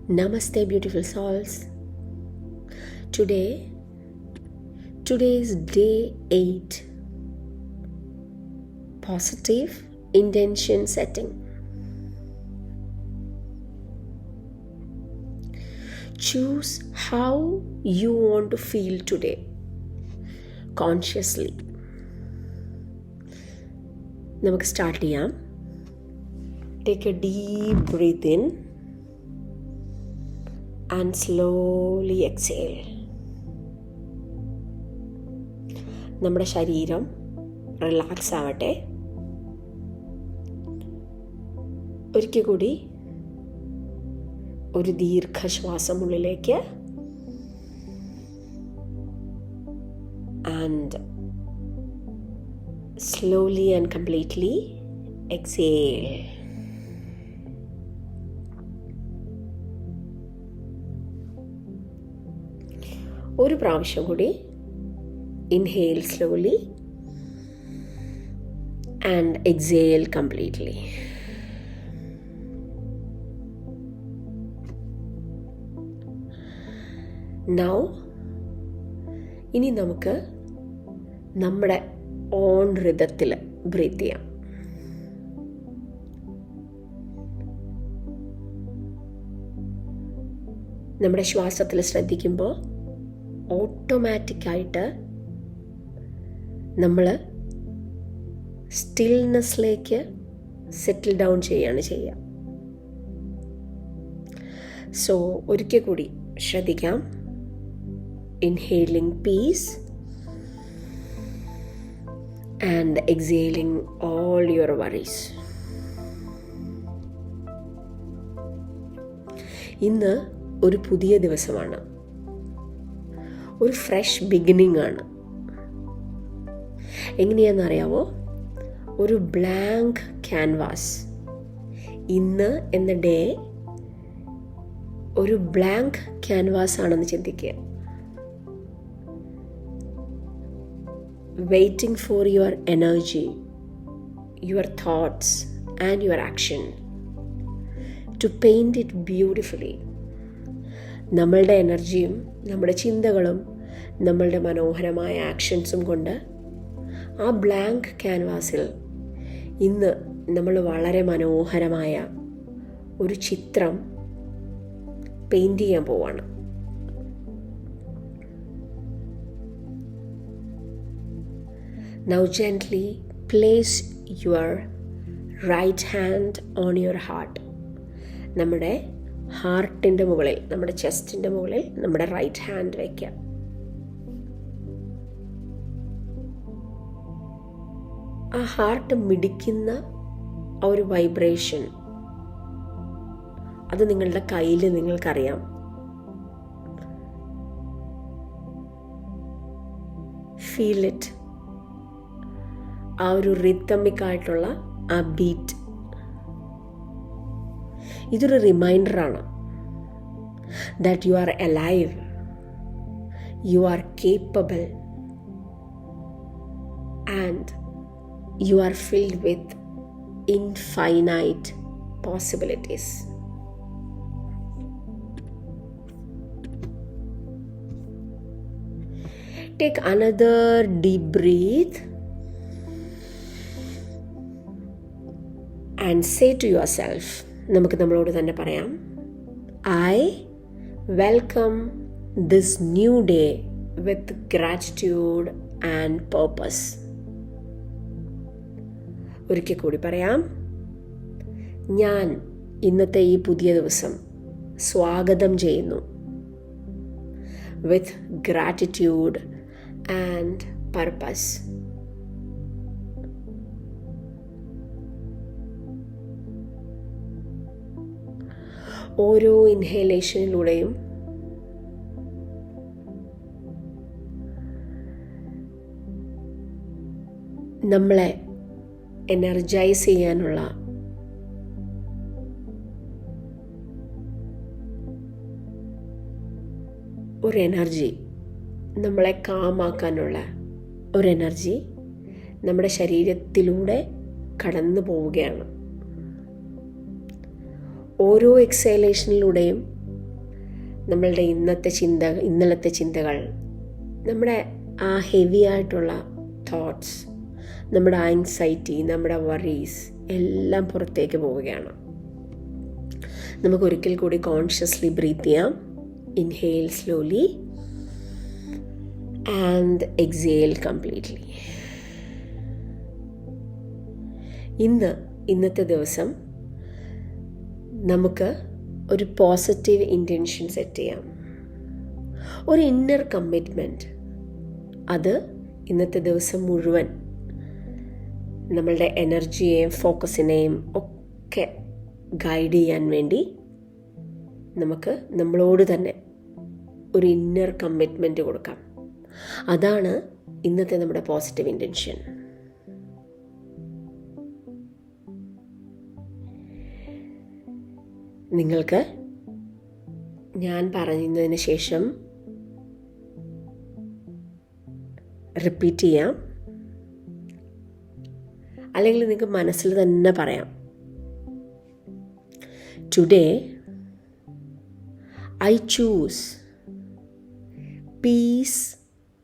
Namaste, beautiful souls. Today is day 8. Positive intention setting. Choose how you want to feel today, consciously. നമുക്ക് start ചെയ്യാം. Take a deep breath in and slowly exhale. നമ്മുടെ ശരീരം relax ആവട്ടെ. ഒരിക്കൽ കൂടി ഒരു ദീർഘശ്വാസം ഉള്ളിലേക്ക് and slowly and completely exhale. ഒരു പ്രാവശ്യം കൂടി inhale slowly and exhale completely. Now ഇനി നമുക്ക് നമ്മുടെ ഓൺ റിതത്തിൽ ബ്രീത്ത് ചെയ്യാം. നമ്മുടെ ശ്വാസത്തിൽ ശ്രദ്ധിക്കുമ്പോൾ ഓട്ടോമാറ്റിക്കായിട്ട് നമ്മൾ സ്റ്റിൽനെസ്സിലേക്ക് സെറ്റിൽ ഡൗൺ ചെയ്യാണ് ചെയ്യുക. സോ ഒരിക്കൽ കൂടി ശ്രദ്ധിക്കാം. Inhaling peace and exhaling all your worries. ഇന്ന് ഒരു പുതിയ ദിവസമാണ്, ഒരു ഫ്രഷ് ബിഗിനിങ് ആണ്. എങ്ങനെയാണെന്നറിയാവോ? ഒരു ബ്ലാങ്ക് ക്യാൻവാസ്. ഇന്ന് എന്ന ഡേ ഒരു ബ്ലാങ്ക് ക്യാൻവാസ് ആണെന്ന് ചിന്തിക്കുക. Waiting for your energy, your thoughts and your action to paint it beautifully. നമ്മളുടെ എനർജിയും നമ്മുടെ ചിന്തകളും നമ്മളുടെ മനോഹരമായ ആക്ഷൻസും കൊണ്ട് ആ ബ്ലാങ്ക് ക്യാൻവാസിൽ ഇന്ന് നമ്മൾ വളരെ മനോഹരമായ ഒരു ചിത്രം പെയിൻറ് ചെയ്യാൻ പോവാണ്. Now gently place your right hand on your heart. നമ്മുടെ ഹാർട്ടിൻ്റെ മുകളിൽ, നമ്മുടെ ചെസ്റ്റിൻ്റെ മുകളിൽ നമ്മുടെ റൈറ്റ് ഹാൻഡ് വയ്ക്കാം. ആ ഹാർട്ട് മിടിക്കുന്ന ആ ഒരു വൈബ്രേഷൻ അത് നിങ്ങളുടെ കയ്യിൽ നിങ്ങൾക്കറിയാം. Feel it. ആ ഒരു റിതമിക് ആയിട്ടുള്ള ആ ബീറ്റ് ഇതൊരു റിമൈൻഡറാണ് that you are alive, you are capable and you are filled with infinite possibilities. Take another deep breath and say to yourself, നമുക്ക് നമ്മളോട് തന്നെ പറയാം, I welcome this new day with gratitude and purpose. ഒരിക്കൽ കൂടി പറയാം, ഞാൻ ഇന്നത്തെ ഈ പുതിയ ദിവസം സ്വാഗതം ചെയ്യുന്നു with gratitude and purpose. ഓരോ ഇൻഹേലേഷനിലൂടെയും നമ്മളെ എനർജൈസ് ചെയ്യാനുള്ള ഒരു എനർജി, നമ്മളെ കാമാക്കാനുള്ള ഒരു എനർജി നമ്മുടെ ശരീരത്തിലൂടെ കടന്നു പോവുകയാണ്. ഓരോ എക്സലേഷനിലൂടെയും നമ്മളുടെ ഇന്നലത്തെ ചിന്തകൾ, നമ്മുടെ ആ ഹെവി ആയിട്ടുള്ള തോട്ട്സ്, നമ്മുടെ ആങ്സൈറ്റി, നമ്മുടെ വറീസ് എല്ലാം പുറത്തേക്ക് പോവുകയാണ്. നമുക്കൊരിക്കൽ കൂടി കോൺഷ്യസ്ലി ബ്രീത്ത് ചെയ്യാം. Inhale slowly and exhale completely. ഇന്നത്തെ ദിവസം നമുക്ക് ഒരു പോസിറ്റീവ് ഇൻറ്റൻഷൻ സെറ്റ് ചെയ്യാം. ഒരു ഇന്നർ കമ്മിറ്റ്മെൻറ്റ്, അത് ഇന്നത്തെ ദിവസം മുഴുവൻ നമ്മളുടെ എനർജിയെയും ഫോക്കസിനെയും ഒക്കെ ഗൈഡ് ചെയ്യാൻ വേണ്ടി നമുക്ക് നമ്മളോട് തന്നെ ഒരു ഇന്നർ കമ്മിറ്റ്മെൻറ്റ് കൊടുക്കാം. അതാണ് ഇന്നത്തെ നമ്മുടെ പോസിറ്റീവ് ഇൻറ്റൻഷൻ. നിങ്ങൾക്ക് ഞാൻ പറയുന്നതിന് ശേഷം റിപ്പീറ്റ് ചെയ്യാം, അല്ലെങ്കിൽ നിങ്ങൾക്ക് മനസ്സിൽ തന്നെ പറയാം. Today I choose peace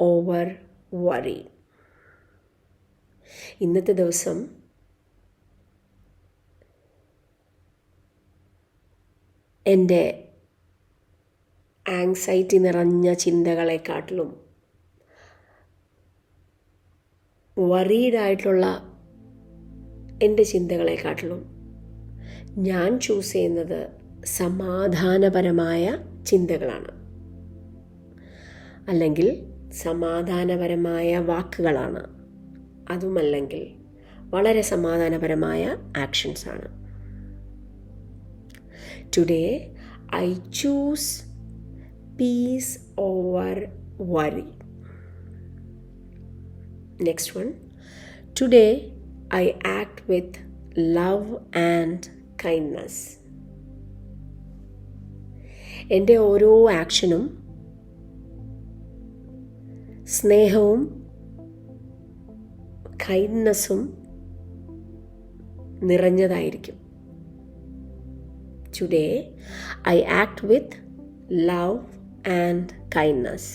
over worry. ഇന്നത്തെ ദിവസം എൻ്റെ ആങ്സൈറ്റി നിറഞ്ഞ ചിന്തകളെക്കാട്ടിലും വറീഡായിട്ടുള്ള എൻ്റെ ചിന്തകളെക്കാട്ടിലും ഞാൻ ചൂസ് ചെയ്യുന്നത് സമാധാനപരമായ ചിന്തകളാണ്, അല്ലെങ്കിൽ സമാധാനപരമായ വാക്കുകളാണ്, അതുമല്ലെങ്കിൽ വളരെ സമാധാനപരമായ ആക്ഷൻസാണ്. Today I choose peace over worry. Next one, today I act with love and kindness. എൻ്റെ ഓരോ ആക്ഷനും സ്നേഹവും കൈൻഡ്നെസ്സും നിറഞ്ഞതായിരിക്കും. Today I act with love and kindness.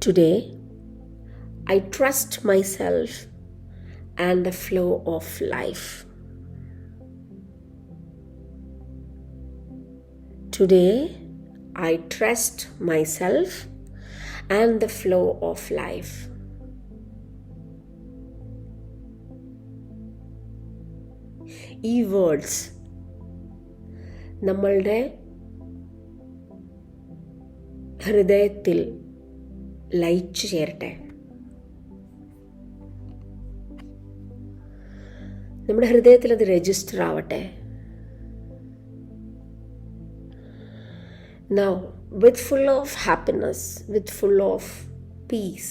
Today I trust myself and the flow of life. Today, I trust myself and the flow of life. ഈ words നമ്മളുടെ ഹൃദയത്തിൽ ലയിച്ചു ചേരട്ടെ. നമ്മുടെ ഹൃദയത്തിൽ അത് രജിസ്റ്റർ ആവട്ടെ. Now, with full of happiness, with full of peace,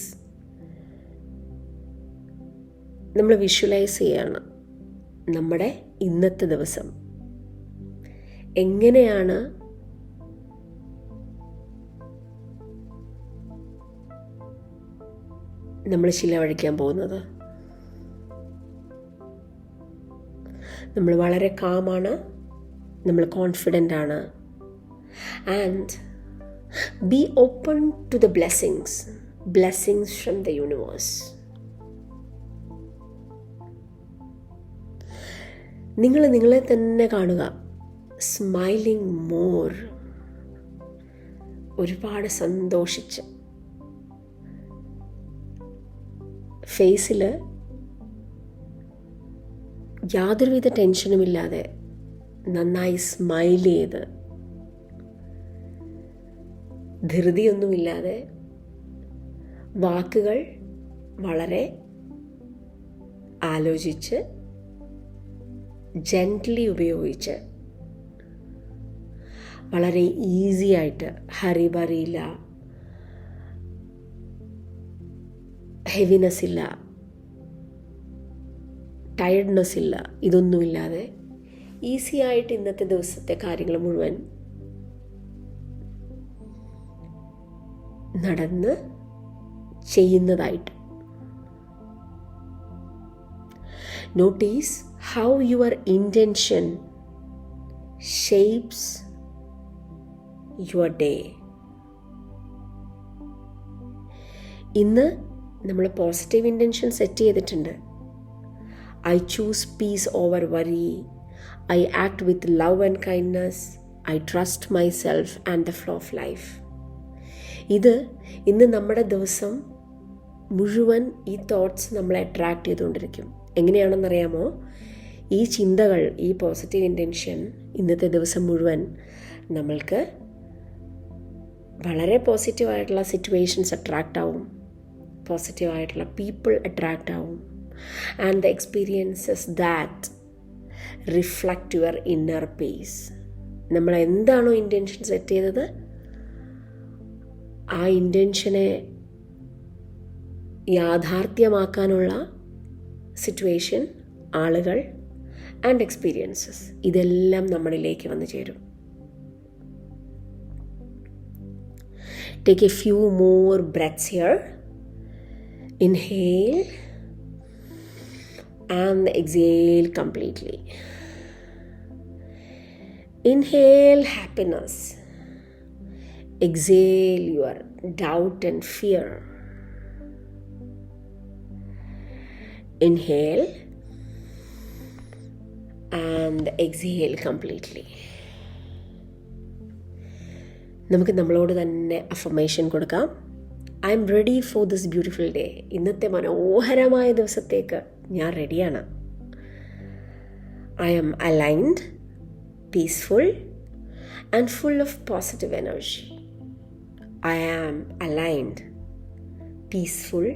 നമ്മൾ visualise ചെയ്യാണ് നമ്മുടെ ഇന്നത്തെ ദിവസം എങ്ങനെയാണ് നമ്മൾ ചിലവഴിക്കാൻ പോകുന്നത്. നമ്മൾ വളരെ കാമാണ്, നമ്മൾ കോൺഫിഡൻ്റ് ആണ്. And be open to the blessings from the universe. നിങ്ങൾ നിങ്ങളെ തന്നെ കാണുക, സ്മൈലിംഗ് മോർ, ഒരുപാട് സന്തോഷിച്ച്, ഫേസിൽ യാതൊരുവിധ ടെൻഷനുമില്ലാതെ നന്നായി സ്മൈൽ ചെയ്ത്, ധൃതിയൊന്നുമില്ലാതെ, വാക്കുകൾ വളരെ ആലോചിച്ച് ജെന്റ്ലി ഉപയോഗിച്ച്, വളരെ ഈസി ആയിട്ട്, ഹറിബറിയില്ല, ഹെവിനെസ് ഇല്ല, ടയർഡ്നെസ് ഇല്ല, ഇതൊന്നുമില്ലാതെ ഈസി ആയിട്ട് ഇന്നത്തെ ദിവസത്തെ കാര്യങ്ങൾ മുഴുവൻ നടന്ന് ചെയ്യുന്നതായിട്ട്. Notice how your intention shapes your day. ഇന്ന് നമ്മൾ പോസിറ്റീവ് ഇൻറ്റൻഷൻ സെറ്റ് ചെയ്തിട്ടുണ്ട്. I choose peace over worry. I act with love and kindness. I trust myself and the flow of life. ഇത് ഇന്ന് നമ്മുടെ ദിവസം മുഴുവൻ ഈ തോട്ട്സ് നമ്മളെ അട്രാക്റ്റ് ചെയ്തുകൊണ്ടിരിക്കും. എങ്ങനെയാണെന്നറിയാമോ? ഈ ചിന്തകൾ, ഈ പോസിറ്റീവ് ഇൻറ്റൻഷൻ ഇന്നത്തെ ദിവസം മുഴുവൻ നമ്മൾക്ക് വളരെ പോസിറ്റീവായിട്ടുള്ള സിറ്റുവേഷൻസ് അട്രാക്റ്റ് ആവും, പോസിറ്റീവായിട്ടുള്ള പീപ്പിൾ അട്രാക്റ്റ് ആവും. And the experiences that reflect your inner peace. നമ്മൾ എന്താണോ ഇൻറ്റൻഷൻ സെറ്റ് ചെയ്തത്, ആ ഇൻറ്റൻഷനെ യാഥാർത്ഥ്യമാക്കാനുള്ള സിറ്റുവേഷൻ, ആളുകൾ ആൻഡ് എക്സ്പീരിയൻസസ് ഇതെല്ലാം നമ്മളിലേക്ക് വന്നു ചേരും. Take a few more breaths here. Inhale and exhale completely. Inhale happiness. Exhale your doubt and fear. Inhale and exhale completely. നമുക്ക് നമ്മളോട് തന്നെ അഫർമേഷൻ കൊടുക്കാം. I'm ready for this beautiful day. ഇന്നത്തെ മനോഹരമായ ദിവസത്തേക്ക് ഞാൻ റെഡിയാണ്. I'm aligned, peaceful and full of positive energy. I am aligned, peaceful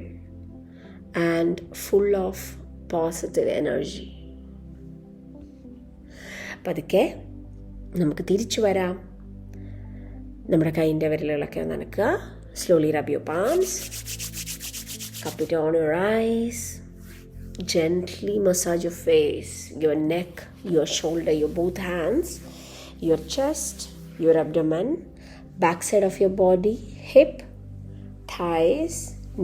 and full of positive energy. പതുക്കെ നമുക്ക് തിരിച്ചു വരാം. നമ്മുടെ കൈൻ്റെ വിരലുകളൊക്കെ നനക്കുക. Slowly rub your palms. Cup it on your eyes. Gently massage your face, your neck, your shoulder, your both hands, your chest, your abdomen, backside of your body, hip, thighs,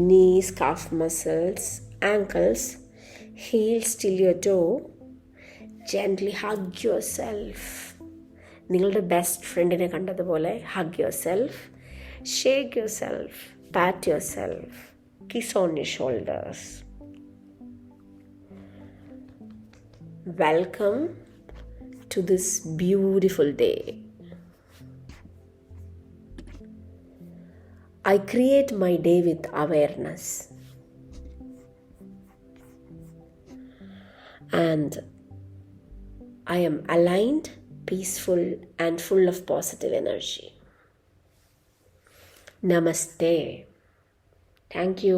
knees, calf muscles, ankles, heels till your toe. Gently hug yourself. നിങ്ങളുടെ best ഫ്രണ്ടിനെ കണ്ടതുപോലെ hug yourself. Shake yourself, pat yourself, kiss on your shoulders. Welcome to this beautiful day. I create my day with awareness. And I am aligned, peaceful, and full of positive energy. Namaste. Thank you.